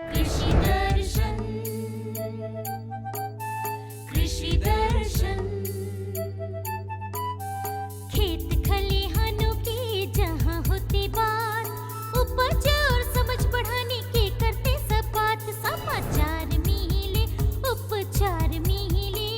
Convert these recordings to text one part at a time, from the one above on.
कृषि दर्शन कृषि दर्शन खेत खलिहानों की जहाँ होती बात, उपज और समझ बढ़ाने के करते सब बात। समाचार मिले उपचार मिले,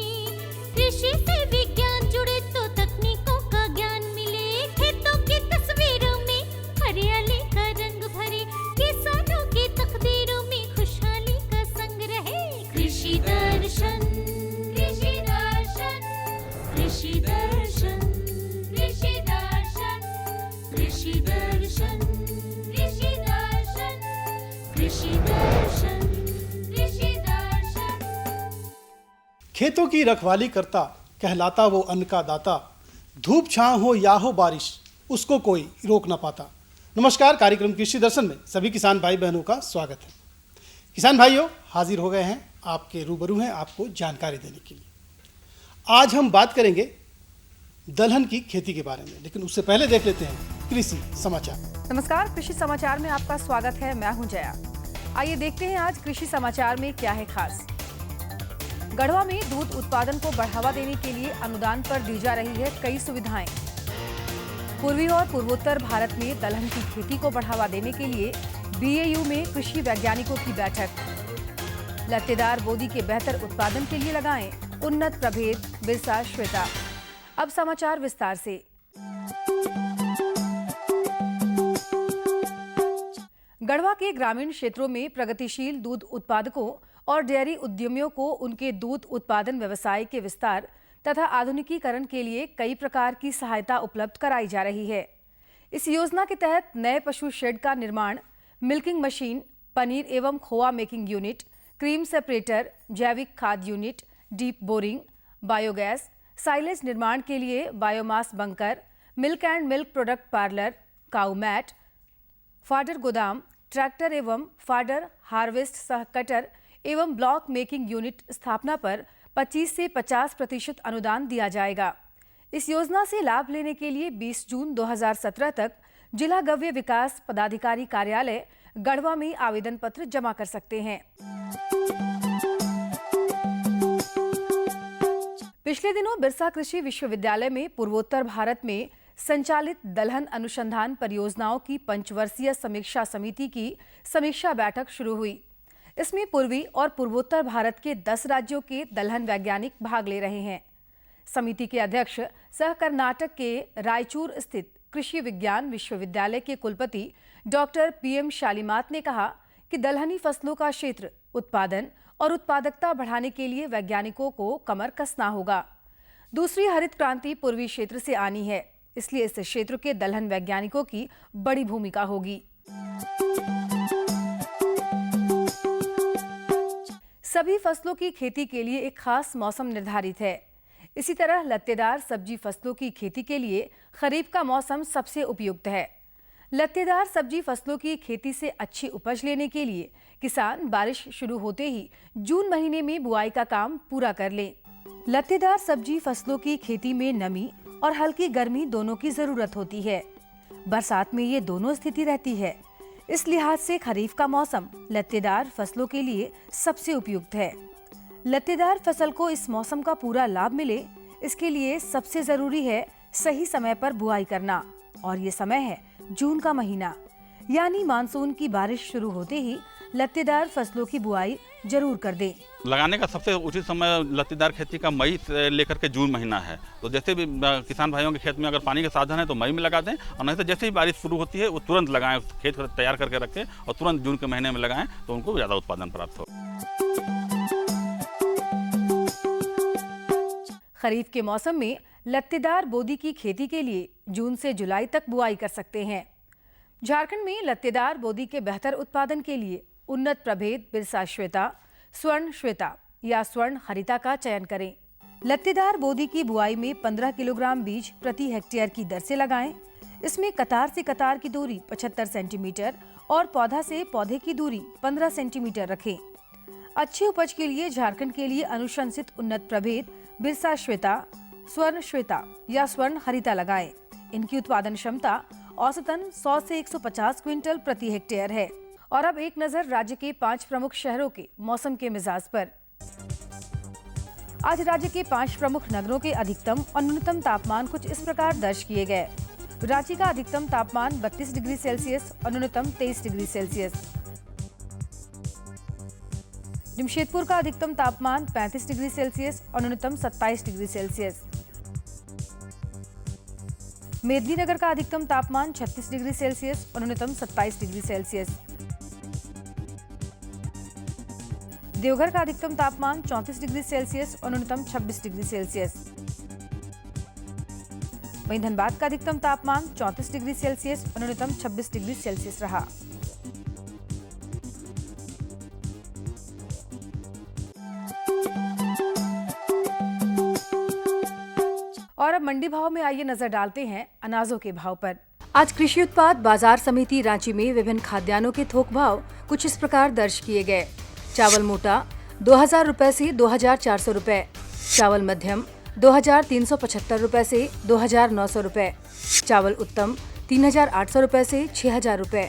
कृषि से विज्ञान जुड़े तो तकनीकों का ज्ञान मिले। खेतों की तस्वीरों में हरियाली का रंग भरे, किसानों की तकदीरों में खुशहाली का संग रहे। कृषि दर्शन कृषि दर्शन कृषि दर्शन कृषि दर्शन कृषि दर्शन कृषि दर्शन कृषि दर्शन कृषि दर्शन। खेतों की रखवाली करता कहलाता वो अन्न का दाता। धूप छांव हो या हो बारिश, उसको कोई रोक ना पाता। नमस्कार, कार्यक्रम कृषि दर्शन में सभी किसान भाई बहनों का स्वागत है। किसान भाइयों, हाजिर हो गए हैं, आपके रूबरू हैं आपको जानकारी देने के लिए। आज हम बात करेंगे दलहन की खेती के बारे में, लेकिन उससे पहले देख लेते हैं कृषि समाचार। नमस्कार, कृषि समाचार में आपका स्वागत है। मैं हूं जया। आइए देखते हैं आज कृषि समाचार में क्या है खास। गढ़वा में दूध उत्पादन को बढ़ावा देने के लिए अनुदान पर दी जा रही है कई सुविधाएं। पूर्वी और पूर्वोत्तर भारत में दलहन की खेती को बढ़ावा देने के लिए बीएयू में कृषि वैज्ञानिकों की बैठक। लत्तेदार बोदी के बेहतर उत्पादन के लिए लगाएं उन्नत प्रभेद बिरसा श्वेता। अब समाचार विस्तार से। गढ़वा के ग्रामीण क्षेत्रों में प्रगतिशील दूध उत्पादकों और डेयरी उद्यमियों को उनके दूध उत्पादन व्यवसाय के विस्तार तथा आधुनिकीकरण के लिए कई प्रकार की सहायता उपलब्ध कराई जा रही है। इस योजना के तहत नए पशु शेड का निर्माण, मिल्किंग मशीन, पनीर एवं khoa making unit, cream separator, जैविक खाद unit, deep boring, biogas, silage निर्माण के लिए biomass bunker, milk and milk product parlour, cow mat, fodder गोदाम, ट्रैक्टर एवं फाडर हार्वेस्ट सह कटर एवं ब्लॉक मेकिंग यूनिट स्थापना पर 25 से 50% अनुदान दिया जाएगा। इस योजना से लाभ लेने के लिए 20 जून 2017 तक जिला गव्य विकास पदाधिकारी कार्यालय गढ़वा में आवेदन पत्र जमा कर सकते हैं। पिछले दिनों बिरसा कृषि विश्वविद्यालय में पूर्वोत्तर भारत में संचालित दलहन अनुसंधान परियोजनाओं की पंचवर्षीय समीक्षा समिति की समीक्षा बैठक शुरू हुई। इसमें पूर्वी और पूर्वोत्तर भारत के 10 राज्यों के दलहन वैज्ञानिक भाग ले रहे हैं। समिति के अध्यक्ष सह कर्नाटक के रायचूर स्थित कृषि विज्ञान विश्वविद्यालय के कुलपति डॉक्टर पीएम शालीमात ने कहा कि दलहनी फसलों का क्षेत्र, उत्पादन और उत्पादकता बढ़ाने के लिए वैज्ञानिकों को कमर कसना होगा। दूसरी हरित क्रांति पूर्वी क्षेत्र से आनी है, इसलिए इस क्षेत्र के दलहन वैज्ञानिकों की बड़ी भूमिका होगी। सभी फसलों की खेती के लिए एक खास मौसम निर्धारित है। इसी तरह लत्तेदार सब्जी फसलों की खेती के लिए खरीफ का मौसम सबसे उपयुक्त है। लत्तेदार सब्जी फसलों की खेती से अच्छी उपज लेने के लिए किसान बारिश शुरू होते ही जून महीने में बुआई का काम पूरा कर लें। लत्तेदार सब्जी फसलों की खेती में नमी और हल्की गर्मी दोनों की जरूरत होती है। बरसात में ये दोनों स्थिति रहती है। इस लिहाज से खरीफ का मौसम लत्तेदार फसलों के लिए सबसे उपयुक्त है। लत्तेदार फसल को इस मौसम का पूरा लाभ मिले, इसके लिए सबसे जरूरी है सही समय पर बुआई करना, और ये समय है जून का महीना, यानी मानसून की बारिश शुरू होते ही लत्तेदार फसलों की बुआई जरूर कर दें। लगाने का सबसे उचित समय लत्तेदार खेती का मई से लेकर के जून महीना है। तो जैसे भी किसान भाइयों के खेत में अगर पानी के साधन है तो मई में लगा दें, और नहीं तो जैसे ही बारिश शुरू होती है वो तुरंत लगाएं, खेत को तैयार करके रखें और तुरंत जून के महीने में लगाएं तो उनको ज़्यादा उत्पादन प्राप्त हो। खरीफ के मौसम में लत्तेदार बोदी की खेती के लिए जून से जुलाई तक बुआई कर सकते हैं। झारखंड में लत्तेदार बोदी के बेहतर उत्पादन के लिए उन्नत प्रभेद बिरसा श्वेता, स्वर्ण श्वेता या स्वर्ण हरिता का चयन करें। लत्तेदार बोदी की बुआई में 15 किलोग्राम बीज प्रति हेक्टेयर की दर से लगाएं। इसमें कतार से कतार की दूरी 75 सेंटीमीटर और पौधा से पौधे की दूरी 15 सेंटीमीटर रखें। अच्छी उपज के लिए झारखंड के लिए अनुशंसित उन्नत प्रभेद बिरसा श्वेता, स्वर्ण श्वेता या स्वर्ण हरिता लगाएं। इनकी उत्पादन क्षमता औसतन 100 से 150 क्विंटल प्रति हेक्टेयर है और अब एक नजर राज्य के 5 प्रमुख शहरों के मौसम के मिजाज पर। आज राज्य के 5 प्रमुख नगरों के अधिकतम और न्यूनतम तापमान कुछ इस प्रकार दर्ज किए गए। रांची का अधिकतम तापमान 32 डिग्री सेल्सियस और न्यूनतम 23 डिग्री सेल्सियस। जमशेदपुर का अधिकतम तापमान 35 डिग्री सेल्सियस और न्यूनतम 27 डिग्री सेल्सियस। मेदिनीनगर का अधिकतम तापमान 36 डिग्री सेल्सियस और न्यूनतम 27 डिग्री सेल्सियस। देवघर का अधिकतम तापमान 34 डिग्री सेल्सियस और न्यूनतम 26 डिग्री सेल्सियस। वहीं धनबाद का अधिकतम तापमान 34 डिग्री सेल्सियस और न्यूनतम 26 डिग्री सेल्सियस रहा। और अब मंडी भाव में आइए नजर डालते हैं अनाजों के भाव पर। आज कृषि उत्पाद बाजार समिति रांची में विभिन्न खाद्यान्नों के थोक भाव कुछ इस प्रकार दर्ज किए गए। चावल मोटा 2000 रुपए से 2400 रुपए, चावल मध्यम 2375 रुपए से 2900 रुपए, चावल उत्तम 3800 रुपए से 6000 रुपए,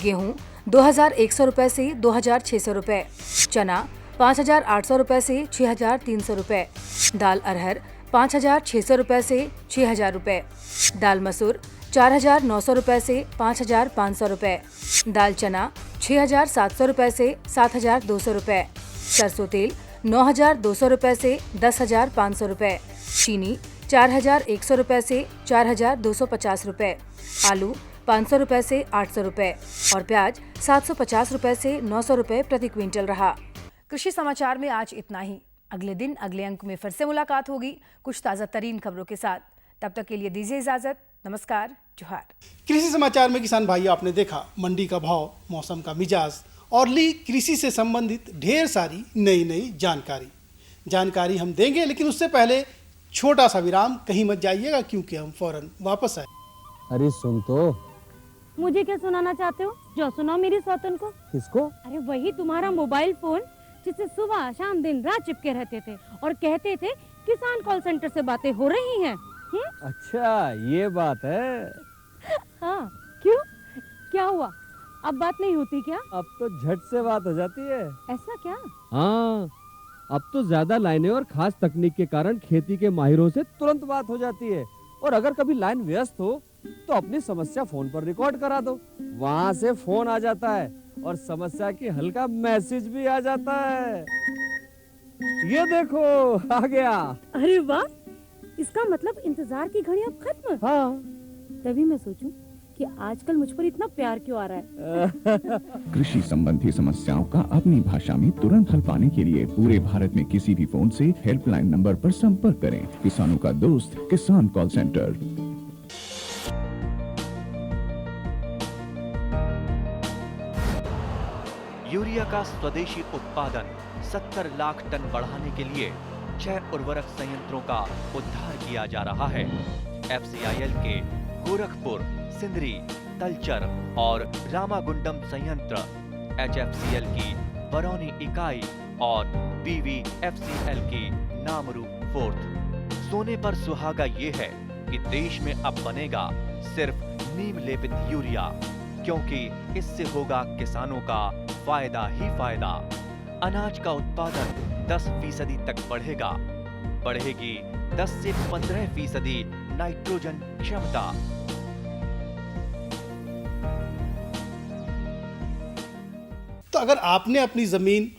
गेहूं 2100 रुपए से 2600 रुपए, चना 5800 रुपए से 6300 रुपए, दाल अरहर 5600 रुपए से 6000 रुपए, दाल मसूर 4900 रुपए से 5500 रुपए, दाल चना 6700 रुपए से 7200 रुपए, सरसों तेल 9200 रुपए से 10500 रुपए, चीनी 4100 रुपए से 4250 रुपए, आलू 500 रुपए से 800 रुपए और प्याज 750 रुपए से 900 रुपए प्रति क्विंटल रहा। कृषि समाचार में आज इतना ही। अगले दिन अगले अंक में फिर से मुलाकात होगी कुछ ताज़ा तरीन खबरों के साथ। तब तक के लिए दीजिए इजाजत। नमस्कार, जोहार। कृषि समाचार में किसान भाई आपने देखा मंडी का भाव, मौसम का मिजाज और ली कृषि से संबंधित ढेर सारी नई जानकारी हम देंगे, लेकिन उससे पहले छोटा सा विराम। कहीं मत जाइएगा क्योंकि हम फौरन वापस आए। अरे सुन तो। मुझे क्या सुनाना चाहते हो? जो सुनाओ मेरी सौतन को। किसको? अरे वही तुम्हारा मोबाइल फोन जिससे सुबह शाम दिन रात चिपके रहते थे और कहते थे किसान कॉल सेंटर से बातें हो रही हैं। अच्छा ये बात है। हाँ, क्यों? क्या हुआ? अब बात नहीं होती क्या? अब तो झट से बात हो जाती है। ऐसा क्या? हाँ, अब तो ज्यादा लाइनें और खास तकनीक के कारण खेती के माहिरों से तुरंत बात हो जाती है। और अगर कभी लाइन व्यस्त हो तो अपनी समस्या फोन पर रिकॉर्ड करा दो, वहाँ से फोन आ जाता है और समस्या की हल का मैसेज भी आ जाता है। ये देखो आ गया। अरे वाह, इसका मतलब इंतजार की घड़ी अब खत्म। हाँ, तभी मैं सोचूं कि आजकल मुझ पर इतना प्यार क्यों आ रहा है। कृषि संबंधी समस्याओं का अपनी भाषा में तुरंत हल पाने के लिए पूरे भारत में किसी भी फोन से हेल्पलाइन नंबर पर संपर्क करें। किसानों का दोस्त किसान कॉल सेंटर। यूरिया का स्वदेशी उत्पादन 70 लाख टन बढ़ाने के लिए 6 उर्वरक संयंत्रों का उद्धार किया जा रहा है। FCIL के गोरखपुर, सिंदरी, तलचर और रामागुंडम संयंत्र, HFCL की बरौनी इकाई और BVFCL की नामरू फोर्थ। सोने पर सुहागा ये है कि देश में अब बनेगा सिर्फ नीम लेपित यूरिया, क्योंकि इससे होगा किसानों का फायदा ही फायदा। अनाज का उत्पादन 10% तक बढ़ेगा। बढ़ेगी 10 से 15% नाइट्रोजन क्षमता। तो अगर आपने अपनी जमीन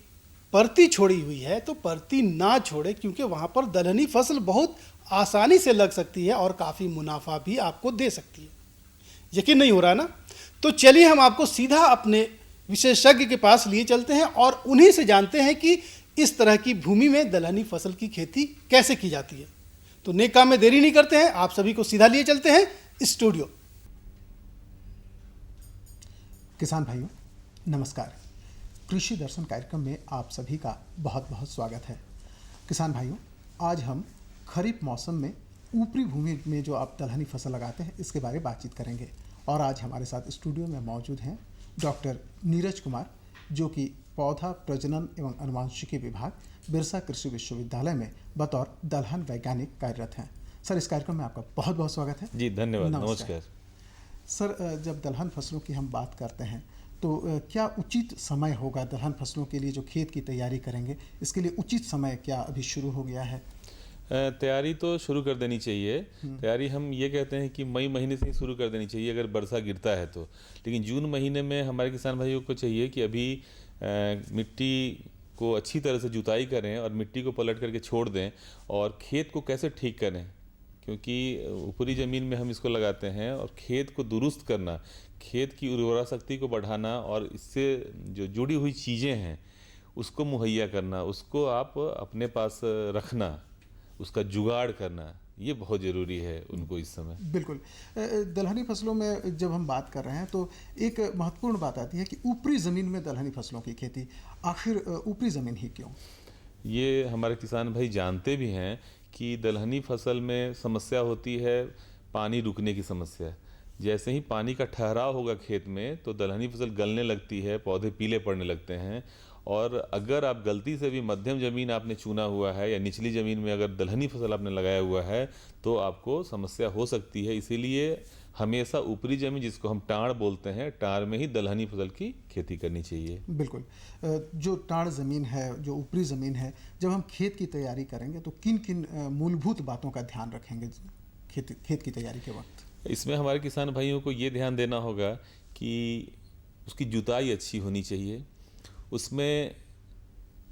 परती छोड़ी हुई है तो परती ना छोड़े, क्योंकि वहां पर दलहनी फसल बहुत आसानी से लग सकती है और काफी मुनाफा भी आपको दे सकती है। यकीन नहीं हो रहा ना? तो चलिए हम आपको सीधा अपने विशेषज्ञ के पास लिए चलते हैं और उन्हीं से जानते हैं कि इस तरह की भूमि में दलहनी फसल की खेती कैसे की जाती है। तो नेक काम में देरी नहीं करते हैं, आप सभी को सीधा लिए चलते हैं स्टूडियो। किसान भाइयों नमस्कार। कृषि दर्शन कार्यक्रम में आप सभी का बहुत बहुत स्वागत है। किसान भाइयों, आज हम खरीफ मौसम में ऊपरी भूमि में जो आप दलहनी फसल लगाते हैं इसके बारे में बातचीत करेंगे। और आज हमारे साथ स्टूडियो में मौजूद हैं डॉक्टर नीरज कुमार, जो कि पौधा प्रजनन एवं अनुवांशिकी विभाग, बिरसा कृषि विश्वविद्यालय में बतौर दलहन वैज्ञानिक कार्यरत हैं। सर, इस कार्यक्रम में आपका बहुत बहुत स्वागत है। जी धन्यवाद। नमस्कार सर। जब दलहन फसलों की हम बात करते हैं तो क्या उचित समय होगा दलहन फसलों के लिए जो खेत की तैयारी करेंगे, इसके लिए उचित समय क्या अभी शुरू हो गया है? तैयारी तो शुरू कर देनी चाहिए। तैयारी हम ये कहते हैं कि मई महीने से ही शुरू कर देनी चाहिए अगर वर्षा गिरता है तो। लेकिन जून महीने में हमारे किसान भाइयों को चाहिए कि अभी मिट्टी को अच्छी तरह से जुताई करें और मिट्टी को पलट करके छोड़ दें और खेत को कैसे ठीक करें, क्योंकि ऊपरी ज़मीन में हम इसको लगाते हैं और खेत को दुरुस्त करना, खेत की उर्वरा शक्ति को बढ़ाना और इससे जो जुड़ी हुई चीज़ें हैं उसको मुहैया करना, उसको आप अपने पास रखना, उसका जुगाड़ करना, ये बहुत ज़रूरी है उनको इस समय। बिल्कुल। दलहनी फसलों में जब हम बात कर रहे हैं तो एक महत्वपूर्ण बात आती है कि ऊपरी ज़मीन में दलहनी फसलों की खेती, आखिर ऊपरी ज़मीन ही क्यों? ये हमारे किसान भाई जानते भी हैं कि दलहनी फसल में समस्या होती है पानी रुकने की समस्या। जैसे ही पानी का ठहराव होगा खेत में तो दलहनी फसल गलने लगती है, पौधे पीले पड़ने लगते हैं। और अगर आप गलती से भी मध्यम ज़मीन आपने चुना हुआ है या निचली ज़मीन में अगर दलहनी फसल आपने लगाया हुआ है तो आपको समस्या हो सकती है। इसीलिए हमेशा ऊपरी ज़मीन, जिसको हम टाड़ बोलते हैं, टाड़ में ही दलहनी फसल की खेती करनी चाहिए। बिल्कुल। जो टाड़ ज़मीन है, जो ऊपरी ज़मीन है, जब हम खेत की तैयारी करेंगे तो किन किन मूलभूत बातों का ध्यान रखेंगे खेत की तैयारी के वक्त? इसमें हमारे किसान भाइयों को ये ध्यान देना होगा कि उसकी जुताई अच्छी होनी चाहिए, उसमें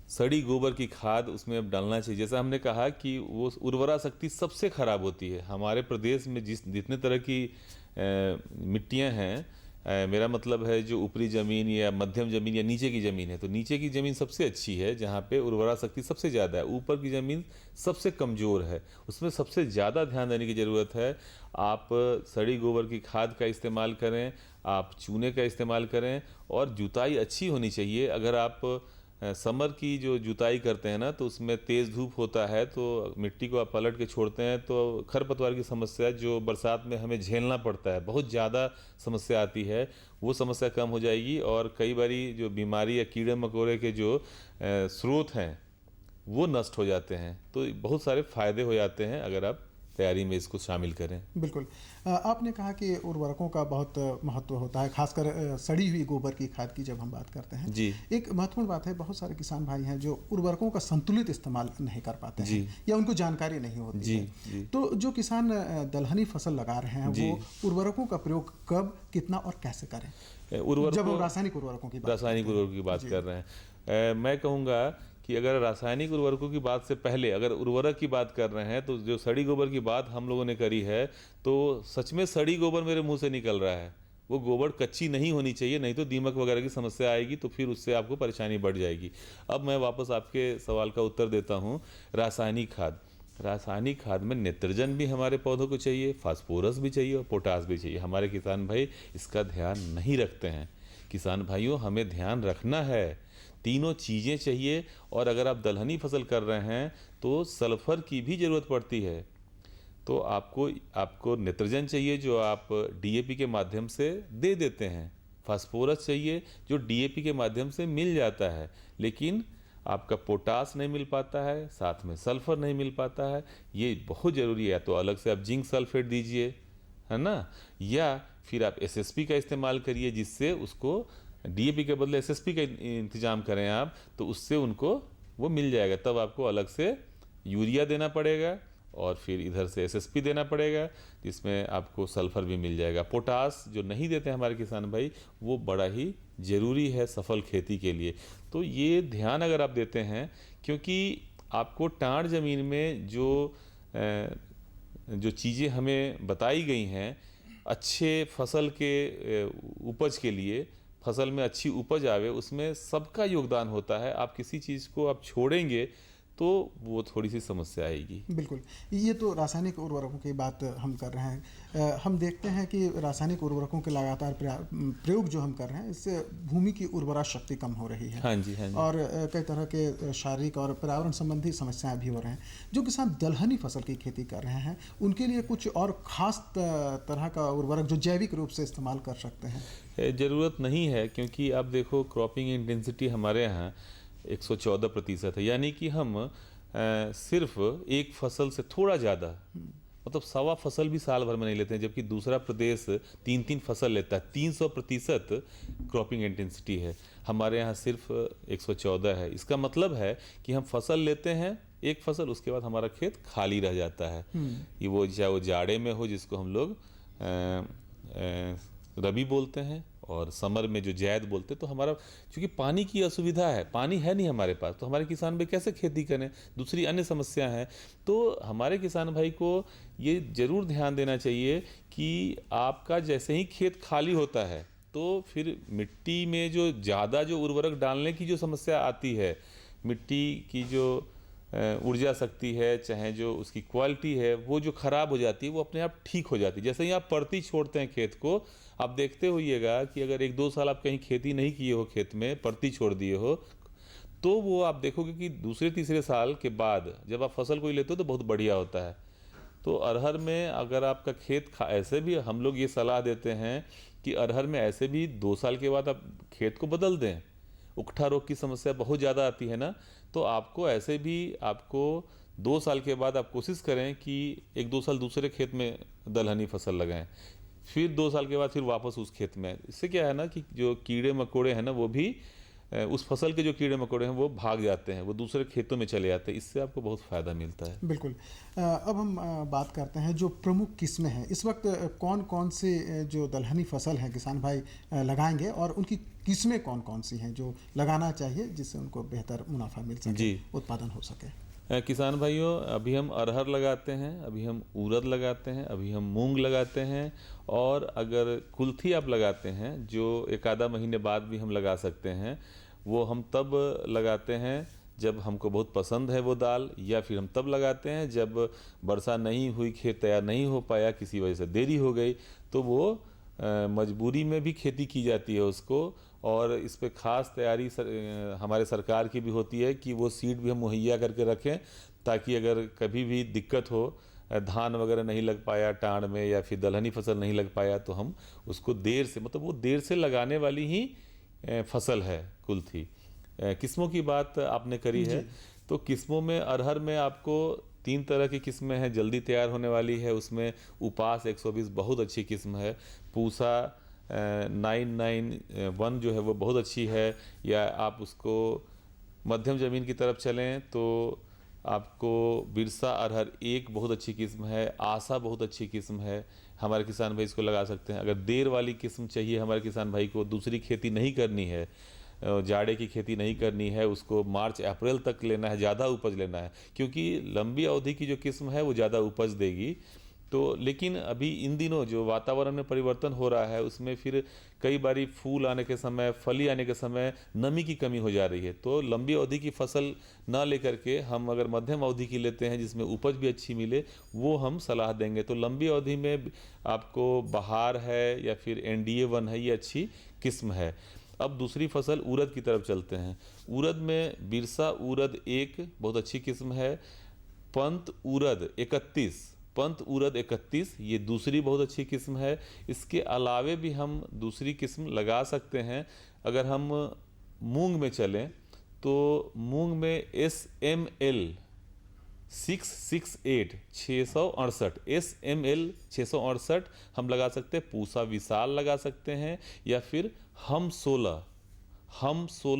सड़ी गोबर की खाद उसमें अब डालना चाहिए। जैसा हमने कहा कि वो उर्वरा शक्ति सबसे ख़राब होती है हमारे प्रदेश में, जितने तरह की मिट्टियाँ हैं, मेरा मतलब है जो ऊपरी ज़मीन या मध्यम ज़मीन या नीचे की ज़मीन है, तो नीचे की ज़मीन सबसे अच्छी है जहाँ पे उर्वरा शक्ति सबसे ज़्यादा है। ऊपर की ज़मीन सबसे कमज़ोर है, उसमें सबसे ज़्यादा ध्यान देने की ज़रूरत है। आप सड़ी गोबर की खाद का इस्तेमाल करें, आप चूने का इस्तेमाल करें और जुताई अच्छी होनी चाहिए। अगर आप समर की जो जुताई करते हैं ना तो उसमें तेज़ धूप होता है तो मिट्टी को आप पलट के छोड़ते हैं तो खरपतवार की समस्या जो बरसात में हमें झेलना पड़ता है, बहुत ज़्यादा समस्या आती है, वो समस्या कम हो जाएगी। और कई बारी जो बीमारी या कीड़े मकोड़े के जो स्रोत हैं वो नष्ट हो जाते हैं। तो बहुत सारे फ़ायदे हो जाते हैं अगर आप तैयारी में इसको शामिल करें। बिल्कुल। आपने कहा कि उर्वरकों का बहुत महत्व होता है, खासकर सड़ी हुई गोबर की खाद की जब हम बात करते हैं। जी। एक महत्वपूर्ण बात है, बहुत सारे किसान भाई हैं जो उर्वरकों का संतुलित इस्तेमाल नहीं कर पाते हैं या उनको जानकारी नहीं होती है। तो जो किसान दलहनी फसल लगा रहे हैं वो उर्वरकों का प्रयोग कब, कितना और कैसे करें? जब हम रासायनिक उर्वरकों की बात कर रहे हैं, मैं कहूँगा कि अगर रासायनिक उर्वरकों की बात से पहले अगर उर्वरक की बात कर रहे हैं तो जो सड़ी गोबर की बात हम लोगों ने करी है तो सच में सड़ी गोबर मेरे मुंह से निकल रहा है। वो गोबर कच्ची नहीं होनी चाहिए, नहीं तो दीमक वगैरह की समस्या आएगी तो फिर उससे आपको परेशानी बढ़ जाएगी। अब मैं वापस आपके सवाल का उत्तर देता हूँ। रासायनिक खाद में नाइट्रोजन भी हमारे पौधों को चाहिए, फास्फोरस भी चाहिए और पोटास भी चाहिए। हमारे किसान भाई इसका ध्यान नहीं रखते हैं। किसान भाइयों, हमें ध्यान रखना है, तीनों चीज़ें चाहिए। और अगर आप दलहनी फसल कर रहे हैं तो सल्फर की भी ज़रूरत पड़ती है, तो आपको नाइट्रोजन चाहिए जो आप डीएपी के माध्यम से दे देते हैं, फास्फोरस चाहिए जो डीएपी के माध्यम से मिल जाता है, लेकिन आपका पोटास नहीं मिल पाता है, साथ में सल्फर नहीं मिल पाता है। ये बहुत ज़रूरी है। तो अलग से आप जिंक सल्फेट दीजिए, है ना, या फिर आप एसएसपी का इस्तेमाल करिए जिससे उसको डीएपी के बदले एसएसपी का इंतजाम करें आप, तो उससे उनको वो मिल जाएगा। तब आपको अलग से यूरिया देना पड़ेगा और फिर इधर से एसएसपी देना पड़ेगा जिसमें आपको सल्फर भी मिल जाएगा। पोटास जो नहीं देते हमारे किसान भाई, वो बड़ा ही ज़रूरी है सफल खेती के लिए। तो ये ध्यान अगर आप देते हैं, क्योंकि आपको टाड़ ज़मीन में जो चीज़ें हमें बताई गई हैं अच्छे फसल के उपज के लिए, फसल में अच्छी उपज आवे, उसमें सबका योगदान होता है। आप किसी चीज़ को आप छोड़ेंगे तो वो थोड़ी सी समस्या आएगी। बिल्कुल। ये तो रासायनिक उर्वरकों की बात हम कर रहे हैं। हम देखते हैं कि रासायनिक उर्वरकों के लगातार प्रयोग जो हम कर रहे हैं, इससे भूमि की उर्वरा शक्ति कम हो रही है। हाँ जी, हाँ जी। और कई तरह के शारीरिक और पर्यावरण संबंधी समस्याएं भी हो रहे हैं। जो किसान दलहनी फसल की खेती कर रहे हैं उनके लिए कुछ और ख़ास तरह का उर्वरक जो जैविक रूप से इस्तेमाल कर सकते हैं? ज़रूरत नहीं है, क्योंकि आप देखो क्रॉपिंग इंटेंसिटी हमारे यहाँ 114% है, यानी कि हम सिर्फ एक फसल से थोड़ा ज़्यादा मतलब सवा फसल भी साल भर में नहीं लेते हैं, जबकि दूसरा प्रदेश 3-3 फसल लेता है। 300% क्रॉपिंग इंटेंसिटी है, हमारे यहाँ सिर्फ 114 है। इसका मतलब है कि हम फसल लेते हैं एक फसल, उसके बाद हमारा खेत खाली रह जाता है। ये वो चाहे वो जाड़े में हो, जिसको हम लोग रबी बोलते हैं, और समर में जो जैद बोलते हैं। तो हमारा चूँकि पानी की असुविधा है, पानी है नहीं हमारे पास, तो हमारे किसान भाई कैसे खेती करें, दूसरी अन्य समस्या है। तो हमारे किसान भाई को ये ज़रूर ध्यान देना चाहिए कि आपका जैसे ही खेत खाली होता है तो फिर मिट्टी में जो ज़्यादा जो उर्वरक डालने की जो समस्या आती है, मिट्टी की जो ऊर्जा शक्ति है, चाहे जो उसकी क्वालिटी है, वो जो ख़राब हो जाती है वो अपने आप ठीक हो जाती है। जैसे ही आप परती छोड़ते हैं खेत को, आप देखते होइएगा कि अगर 1-2 साल आप कहीं खेती नहीं किए हो, खेत में परती छोड़ दिए हो, तो वो आप देखोगे कि दूसरे तीसरे साल के बाद जब आप फसल कोई लेते हो तो बहुत बढ़िया होता है। तो अरहर में अगर आपका खेत ऐसे भी हम लोग ये सलाह देते हैं कि अरहर में ऐसे भी 2 साल के बाद आप खेत को बदल दें। उकठा रोग की समस्या बहुत ज़्यादा आती है ना, तो आपको ऐसे भी आपको 2 साल के बाद आप कोशिश करें कि 1-2 साल दूसरे खेत में दलहनी फसल लगाएं, फिर 2 साल के बाद फिर वापस उस खेत में। इससे क्या है ना कि जो कीड़े मकोड़े हैं ना, वो भी उस फसल के जो कीड़े मकोड़े हैं वो भाग जाते हैं, वो दूसरे खेतों में चले जाते हैं। इससे आपको बहुत फ़ायदा मिलता है। बिल्कुल। अब हम बात करते हैं जो प्रमुख किस्में हैं इस वक्त, कौन कौन से जो दलहनी फसल हैं किसान भाई लगाएंगे, और उनकी किस्में कौन कौन सी हैं जो लगाना चाहिए जिससे उनको बेहतर मुनाफा मिल सके, उत्पादन हो सके। किसान भाइयों, अभी हम अरहर लगाते हैं, अभी हम उड़द लगाते हैं, अभी हम मूंग लगाते हैं, और अगर कुल्थी आप लगाते हैं जो 1-आधा महीने बाद भी हम लगा सकते हैं, वो हम तब लगाते हैं जब हमको बहुत पसंद है वो दाल, या फिर हम तब लगाते हैं जब वर्षा नहीं हुई, खेत तैयार नहीं हो पाया, किसी वजह से देरी हो गई, तो वो मजबूरी में भी खेती की जाती है उसको। और इस पे ख़ास तैयारी हमारे सरकार की भी होती है कि वो सीड भी हम मुहैया करके रखें, ताकि अगर कभी भी दिक्कत हो, धान वगैरह नहीं लग पाया टाण में, या फिर दलहनी फसल नहीं लग पाया, तो हम उसको देर से, मतलब वो देर से लगाने वाली ही फसल है कुल्थी। किस्मों की बात आपने करी है, तो किस्मों में अरहर में आपको 3 तरह की किस्में हैं, जल्दी तैयार होने वाली है। उसमें उपास 120 बहुत अच्छी किस्म है, पूसा 991 जो है वो बहुत अच्छी है, या आप उसको मध्यम ज़मीन की तरफ चलें तो आपको बिरसा अरहर 1 बहुत अच्छी किस्म है, आशा बहुत अच्छी किस्म है, हमारे किसान भाई इसको लगा सकते हैं। अगर देर वाली किस्म चाहिए हमारे किसान भाई को, दूसरी खेती नहीं करनी है, जाड़े की खेती नहीं करनी है, उसको मार्च अप्रैल तक लेना है, ज़्यादा उपज लेना है, क्योंकि लंबी अवधि की जो किस्म है वो ज़्यादा उपज देगी। तो लेकिन अभी इन दिनों जो वातावरण में परिवर्तन हो रहा है, उसमें फिर कई बारी फूल आने के समय, फली आने के समय नमी की कमी हो जा रही है। तो लंबी अवधि की फसल ना लेकर के हम अगर मध्यम अवधि की लेते हैं जिसमें उपज भी अच्छी मिले, वो हम सलाह देंगे। तो लंबी अवधि में आपको बहार है या फिर NDA 1 है, ये अच्छी किस्म है। अब दूसरी फसल उड़द की तरफ चलते हैं। उड़द में बिरसा उड़द 1 बहुत अच्छी किस्म है, पंत उड़द 31 ये दूसरी बहुत अच्छी किस्म है। इसके अलावे भी हम दूसरी किस्म लगा सकते हैं। अगर हम मूंग में चलें तो मूंग में SML 668 SML 668 हम लगा सकते हैं। पूसा विशाल लगा सकते हैं, या फिर हम 16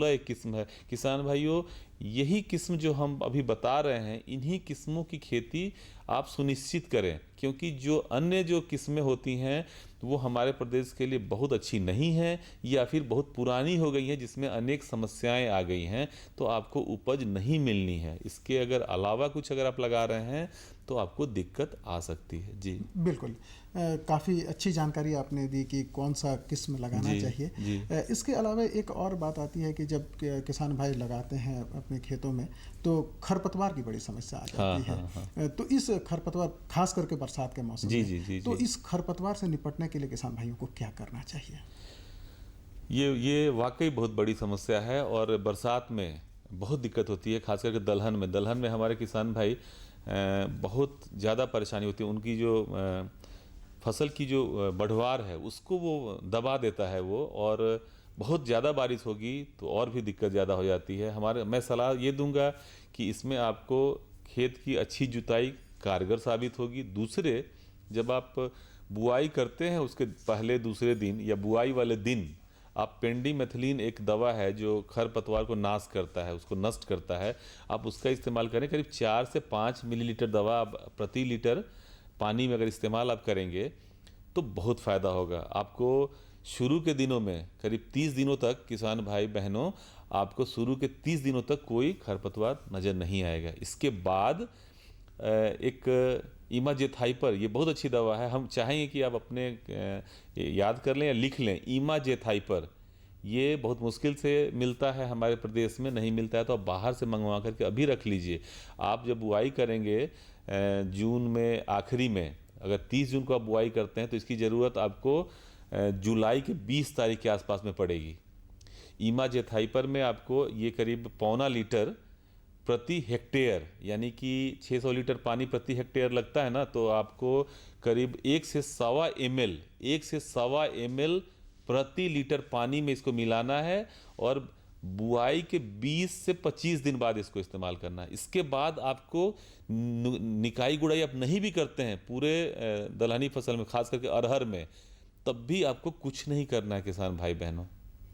एक किस्म है। किसान भाइयों, यही किस्म जो हम अभी बता रहे हैं, इन्हीं किस्मों की खेती आप सुनिश्चित करें, क्योंकि जो अन्य जो किस्में होती हैं वो हमारे प्रदेश के लिए बहुत अच्छी नहीं हैं, या फिर बहुत पुरानी हो गई हैं, जिसमें अनेक समस्याएं आ गई हैं, तो आपको उपज नहीं मिलनी है। इसके अगर अलावा कुछ अगर आप लगा रहे हैं तो आपको दिक्कत आ सकती है। जी बिल्कुल, काफ़ी अच्छी जानकारी आपने दी कि कौन सा किस्म लगाना चाहिए। इसके अलावा एक और बात आती है कि जब किसान भाई लगाते हैं अपने खेतों में तो खरपतवार की बड़ी समस्या आ जाती है। तो इस खरपतवार, खास करके बरसात के मौसम में, तो इस खरपतवार से निपटने के लिए किसान भाइयों को क्या करना चाहिए? ये वाकई बहुत बड़ी समस्या है, और बरसात में बहुत दिक्कत होती है, खास करके दलहन में हमारे किसान भाई बहुत ज़्यादा परेशानी होती है। उनकी जो फसल की जो बढ़वार है उसको वो दबा देता है वो, और बहुत ज़्यादा बारिश होगी तो और भी दिक्कत ज़्यादा हो जाती है। मैं सलाह ये दूंगा कि इसमें आपको खेत की अच्छी जुताई कारगर साबित होगी। दूसरे, जब आप बुआई करते हैं उसके पहले दूसरे दिन या बुआई वाले दिन आप पेंडिमेथिलीन एक दवा है जो खरपतवार को नाश करता है, उसको नष्ट करता है, आप उसका इस्तेमाल करें। करीब 4 से 5 मिलीलीटर दवा आप प्रति लीटर पानी में अगर इस्तेमाल आप करेंगे तो बहुत फ़ायदा होगा आपको। शुरू के दिनों में करीब 30 दिनों तक, किसान भाई बहनों, आपको शुरू के 30 दिनों तक कोई खरपतवार नज़र नहीं आएगा। इसके बाद एक इमाजेथाइपर, ये बहुत अच्छी दवा है, हम चाहेंगे कि आप अपने याद कर लें या लिख लें। इमाजेथाइपर ये बहुत मुश्किल से मिलता है हमारे प्रदेश में, नहीं मिलता है तो आप बाहर से मंगवा करके अभी रख लीजिए। आप जब बुआई करेंगे जून में आखिरी में, अगर 30 जून को आप बुआई करते हैं तो इसकी ज़रूरत आपको जुलाई के 20 तारीख के आसपास में पड़ेगी। इमाजेथाइपर में आपको ये करीब 1.25 लीटर प्रति हेक्टेयर, यानी कि 600 लीटर पानी प्रति हेक्टेयर लगता है ना, तो आपको करीब 1 से 1.25 ml प्रति लीटर पानी में इसको मिलाना है और बुआई के 20 से 25 दिन बाद इसको इस्तेमाल करना है। इसके बाद आपको निकाई गुड़ाई आप नहीं भी करते हैं पूरे दलहनी फसल में, खास करके अरहर में, तब भी आपको कुछ नहीं करना है किसान भाई बहनों।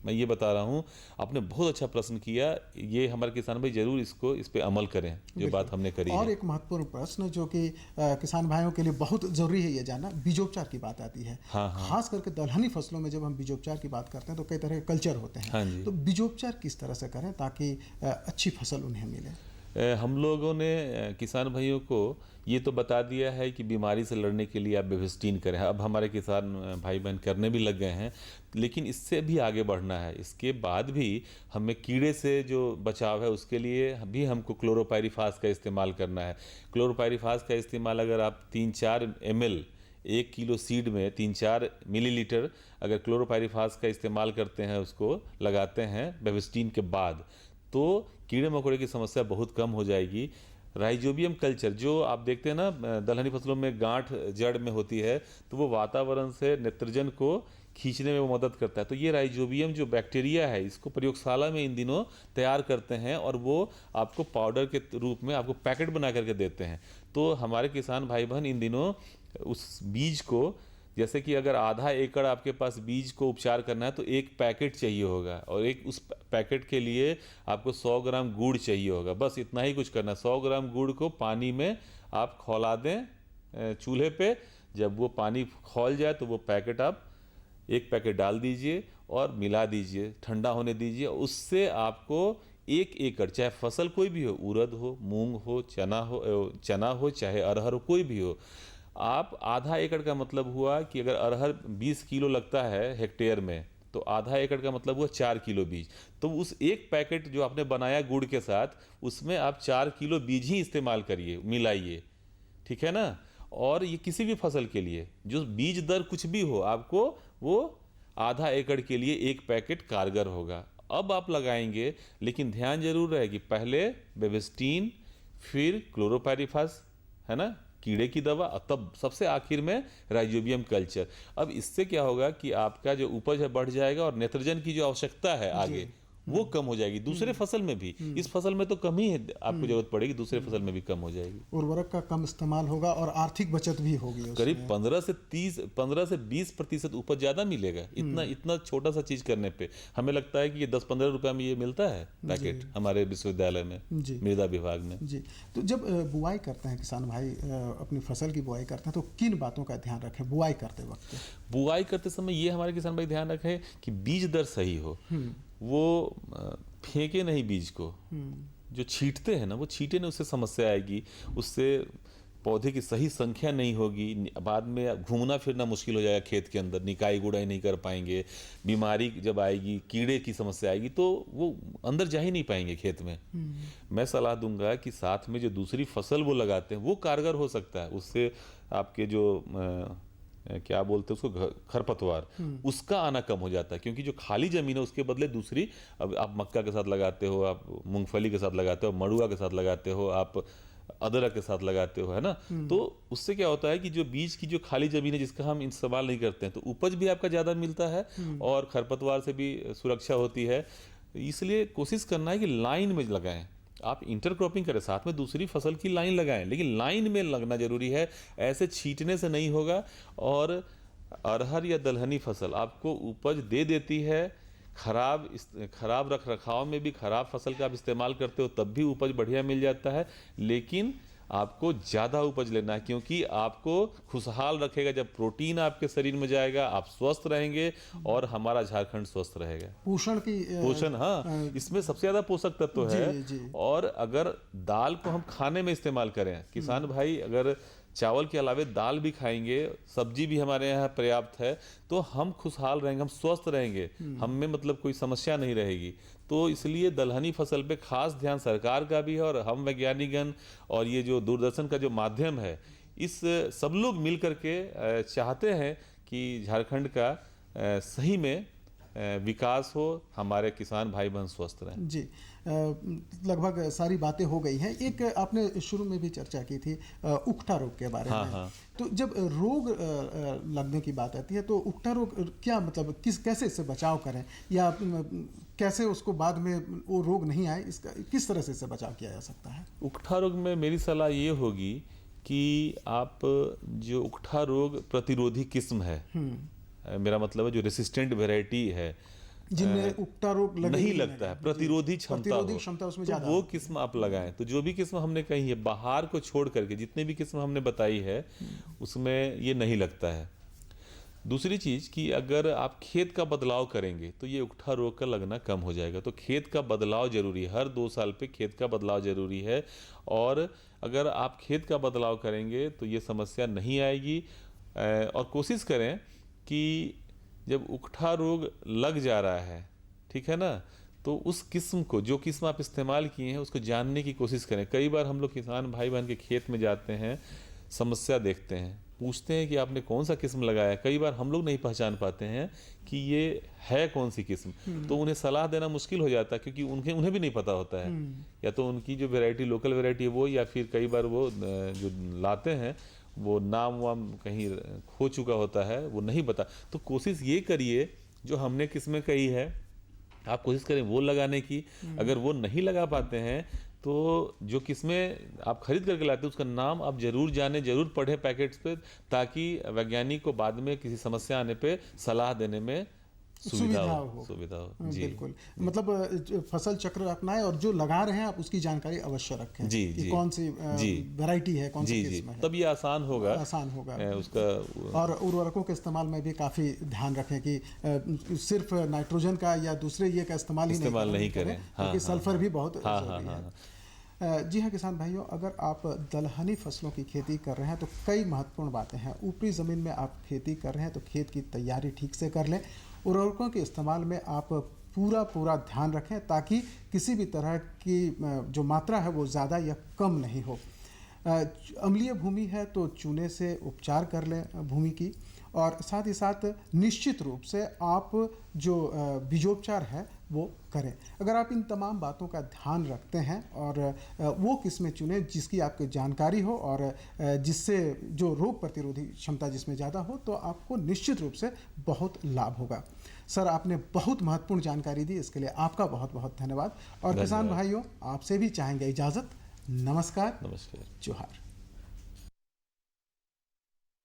मैं ये बता रहा हूँ, आपने बहुत अच्छा प्रश्न किया, ये हमारे किसान भाई जरूर इसको, इस पे अमल करें जो बात हमने करी और है। एक महत्वपूर्ण प्रश्न जो कि किसान भाइयों के लिए बहुत जरूरी है ये जानना, बीजोपचार की बात आती है। हाँ। खास करके दलहनी फसलों में जब हम बीजोपचार की बात करते हैं तो कई तरह के कल्चर होते हैं। हाँ जी। तो बीजोपचार किस तरह से करें ताकि अच्छी फसल उन्हें मिले? हम लोगों ने किसान भाइयों को ये तो बता दिया है कि बीमारी से लड़ने के लिए आप बेविस्टीन करें। अब हमारे किसान भाई बहन करने भी लग गए हैं, लेकिन इससे भी आगे बढ़ना है। इसके बाद भी हमें कीड़े से जो बचाव है उसके लिए भी हमको क्लोरोपाइरीफास का इस्तेमाल करना है। क्लोरोपाइरीफास का इस्तेमाल अगर आप 3-4 ml 1 किलो सीड में 3-4 मिलीलीटर अगर क्लोरोपाइरीफास का इस्तेमाल करते हैं, उसको लगाते हैं बेविस्टीन के बाद, तो कीड़े मकोड़े की समस्या बहुत कम हो जाएगी। राइजोबियम कल्चर जो आप देखते हैं ना दलहनी फसलों में गांठ जड़ में होती है, तो वो वातावरण से नाइट्रोजन को खींचने में वो मदद करता है। तो ये राइजोबियम जो बैक्टीरिया है, इसको प्रयोगशाला में इन दिनों तैयार करते हैं और वो आपको पाउडर के रूप में आपको पैकेट बना करके देते हैं। तो हमारे किसान भाई बहन इन दिनों उस बीज को, जैसे कि अगर आधा एकड़ आपके पास बीज को उपचार करना है तो 1 पैकेट चाहिए होगा, और उस पैकेट के लिए आपको 100 ग्राम गुड़ चाहिए होगा। बस इतना ही कुछ करना है। 100 ग्राम गुड़ को पानी में आप खौला दें चूल्हे पे। जब वो पानी खौल जाए तो वो पैकेट आप 1 पैकेट डाल दीजिए और मिला दीजिए, ठंडा होने दीजिए। उससे आपको 1 एकड़, चाहे फसल कोई भी हो, उड़द हो, मूंग हो, चना हो, चाहे अरहर हो, कोई भी हो, आप आधा एकड़ का मतलब हुआ कि अगर अरहर 20 किलो लगता है हेक्टेयर में, तो आधा एकड़ का मतलब हुआ 4 किलो बीज। तो उस 1 पैकेट जो आपने बनाया गुड़ के साथ, उसमें आप 4 किलो बीज ही इस्तेमाल करिए, मिलाइए, ठीक है ना। और ये किसी भी फसल के लिए जो बीज दर कुछ भी हो, आपको वो आधा एकड़ के लिए 1 पैकेट कारगर होगा। अब आप लगाएंगे, लेकिन ध्यान जरूर रहे कि पहले बेविस्टीन, फिर क्लोरोपाइरीफास, है ना, कीड़े की दवा, तब सबसे आखिर में राइजोबियम कल्चर। अब इससे क्या होगा कि आपका जो उपज है बढ़ जाएगा और नाइट्रोजन की जो आवश्यकता है आगे वो कम हो जाएगी। दूसरे फसल में भी, इस फसल में तो कम ही है आपको जरूरत पड़ेगी, दूसरे फसल में भी कम हो जाएगी। उर्वरक का कम इस्तेमाल होगा और आर्थिक बचत भी होगी। करीब 15 से 20% उपज ज्यादा मिलेगा। इतना छोटा सा चीज करने पे हमें लगता है कि ये 10-15 रुपए में ये मिलता है पैकेट हमारे विश्वविद्यालय में, मृदा विभाग में। जी, तो जब बुआई करते हैं किसान भाई, अपनी फसल की बुआई करते हैं, तो किन बातों का ध्यान रखें बुआई करते वक्त? बुआई करते समय ये हमारे किसान भाई ध्यान रखें कि बीज दर सही हो। वो फेंके नहीं बीज को, जो छींटते हैं ना वो छींटे नहीं, उससे समस्या आएगी, उससे पौधे की सही संख्या नहीं होगी, बाद में घूमना फिरना मुश्किल हो जाएगा खेत के अंदर, निकाई गुड़ाई नहीं कर पाएंगे, बीमारी जब आएगी, कीड़े की समस्या आएगी, तो वो अंदर जा ही नहीं पाएंगे खेत में। मैं सलाह दूंगा कि साथ में जो दूसरी फसल वो लगाते हैं वो कारगर हो सकता है, उससे आपके जो क्या बोलते हैं उसको, खरपतवार, उसका आना कम हो जाता है। क्योंकि जो खाली जमीन है उसके बदले दूसरी, अब आप मक्का के साथ लगाते हो, आप मूंगफली के साथ लगाते हो, मड़ुआ के साथ लगाते हो, आप अदरक के साथ लगाते हो, है ना। तो उससे क्या होता है कि जो बीज की जो खाली जमीन है जिसका हम इस्तेमाल नहीं करते हैं, तो उपज भी आपका ज़्यादा मिलता है और खरपतवार से भी सुरक्षा होती है। इसलिए कोशिश करना है कि लाइन में लगाएं। आप इंटरक्रॉपिंग करें, साथ में दूसरी फसल की लाइन लगाएं, लेकिन लाइन में लगना जरूरी है, ऐसे छींटने से नहीं होगा। और अरहर या दलहनी फसल आपको उपज दे देती है, खराब रख रखाव में भी खराब फसल का आप इस्तेमाल करते हो तब भी उपज बढ़िया मिल जाता है, लेकिन आपको ज़्यादा उपज लेना है, क्योंकि आपको खुशहाल रखेगा। जब प्रोटीन आपके शरीर में जाएगा आप स्वस्थ रहेंगे और हमारा झारखंड स्वस्थ रहेगा। पोषण, हाँ, इसमें सबसे ज़्यादा पोषक तत्व है। और अगर दाल को हम खाने में इस्तेमाल करें, किसान भाई अगर चावल के अलावे दाल भी खाएंगे, सब्जी भी हमारे यहाँ पर्याप्त है, तो हम खुशहाल रहेंगे, हम स्वस्थ रहेंगे, हम में मतलब कोई समस्या नहीं रहेगी। तो इसलिए दलहनी फसल पे खास ध्यान सरकार का भी है और हम वैज्ञानिकगण और ये जो दूरदर्शन का जो माध्यम है, इस सब लोग मिल करके चाहते हैं कि झारखंड का सही में विकास हो, हमारे किसान भाई बहन स्वस्थ रहें। जी, लगभग सारी बातें हो गई हैं। एक आपने शुरू में भी चर्चा की थी उकठा रोग के बारे में। हाँ। तो जब रोग लगने की बात आती है तो उकठा रोग क्या मतलब, कैसे इससे बचाव करें, या कैसे उसको बाद में वो रोग नहीं आए, इसका किस तरह से इससे बचाव किया जा सकता है? उकठा रोग में मेरी सलाह ये होगी कि आप जो उकठा रोग प्रतिरोधी किस्म है, मेरा मतलब है जो रेसिस्टेंट वेराइटी है, जिनमें उकठा रोग नहीं लगता है, प्रतिरोधी क्षमता उसमें तो ज्यादा, वो किस्म आप लगाएं। तो जो भी किस्म हमने कही है, बाहर को छोड़ करके जितने भी किस्म हमने बताई है उसमें ये नहीं लगता है। दूसरी चीज कि अगर आप खेत का बदलाव करेंगे तो ये उकठा रोग का लगना कम हो जाएगा। तो खेत का बदलाव जरूरी है, हर 2 साल पे खेत का बदलाव जरूरी है। और अगर आप खेत का बदलाव करेंगे तो ये समस्या नहीं आएगी। और कोशिश करें कि जब उकठा रोग लग जा रहा है, ठीक है ना, तो उस किस्म को, जो किस्म आप इस्तेमाल किए हैं उसको जानने की कोशिश करें। कई बार हम लोग किसान भाई बहन के खेत में जाते हैं, समस्या देखते हैं, पूछते हैं कि आपने कौन सा किस्म लगाया। कई बार हम लोग नहीं पहचान पाते हैं कि ये है कौन सी किस्म, तो उन्हें सलाह देना मुश्किल हो जाता है, क्योंकि उन्हें भी नहीं पता होता है। या तो उनकी जो वैरायटी, लोकल वैरायटी है वो, या फिर कई बार वो जो लाते हैं वो नाम वाम कहीं खो चुका होता है, वो नहीं बता। तो कोशिश ये करिए, जो हमने किस्में कही है आप कोशिश करें वो लगाने की। अगर वो नहीं लगा पाते हैं तो जो किस्में आप खरीद करके लाते हैं उसका नाम आप जरूर जानें, जरूर पढ़ें पैकेट्स पे, ताकि वैज्ञानिक को बाद में किसी समस्या आने पे सलाह देने में सुविधा हो। जी, बिल्कुल। मतलब फसल चक्र अपनाएं और जो लगा रहे हैं आप उसकी जानकारी अवश्य रखें कि कौन सी वैरायटी है, कौन सी किस्म है, तब ये आसान होगा उसका। और उर्वरकों के इस्तेमाल में भी काफ़ी ध्यान रखें कि सिर्फ नाइट्रोजन का या दूसरे ये का इस्तेमाल नहीं करें, क्योंकि सल्फर भी बहुत जरूरी है। जी हाँ किसान भाइयों, अगर आप दलहनी फसलों की खेती कर रहे हैं तो कई महत्वपूर्ण बातें हैं। ऊपरी ज़मीन में आप खेती कर रहे हैं तो खेत की तैयारी ठीक से कर लें। उर्वरकों के इस्तेमाल में आप पूरा ध्यान रखें ताकि किसी भी तरह की जो मात्रा है वो ज़्यादा या कम नहीं हो। अम्लीय भूमि है तो चूने से उपचार कर लें भूमि की, और साथ ही साथ निश्चित रूप से आप जो बीजोपचार है वो करें। अगर आप इन तमाम बातों का ध्यान रखते हैं और वो किस्में चुनें जिसकी आपको जानकारी हो और जिससे जो रोग प्रतिरोधी क्षमता जिसमें ज़्यादा हो, तो आपको निश्चित रूप से बहुत लाभ होगा। सर, आपने बहुत महत्वपूर्ण जानकारी दी, इसके लिए आपका बहुत बहुत धन्यवाद। और किसान भाइयों, आपसे भी चाहेंगे इजाज़त। नमस्कार। नमस्कार। जोहार।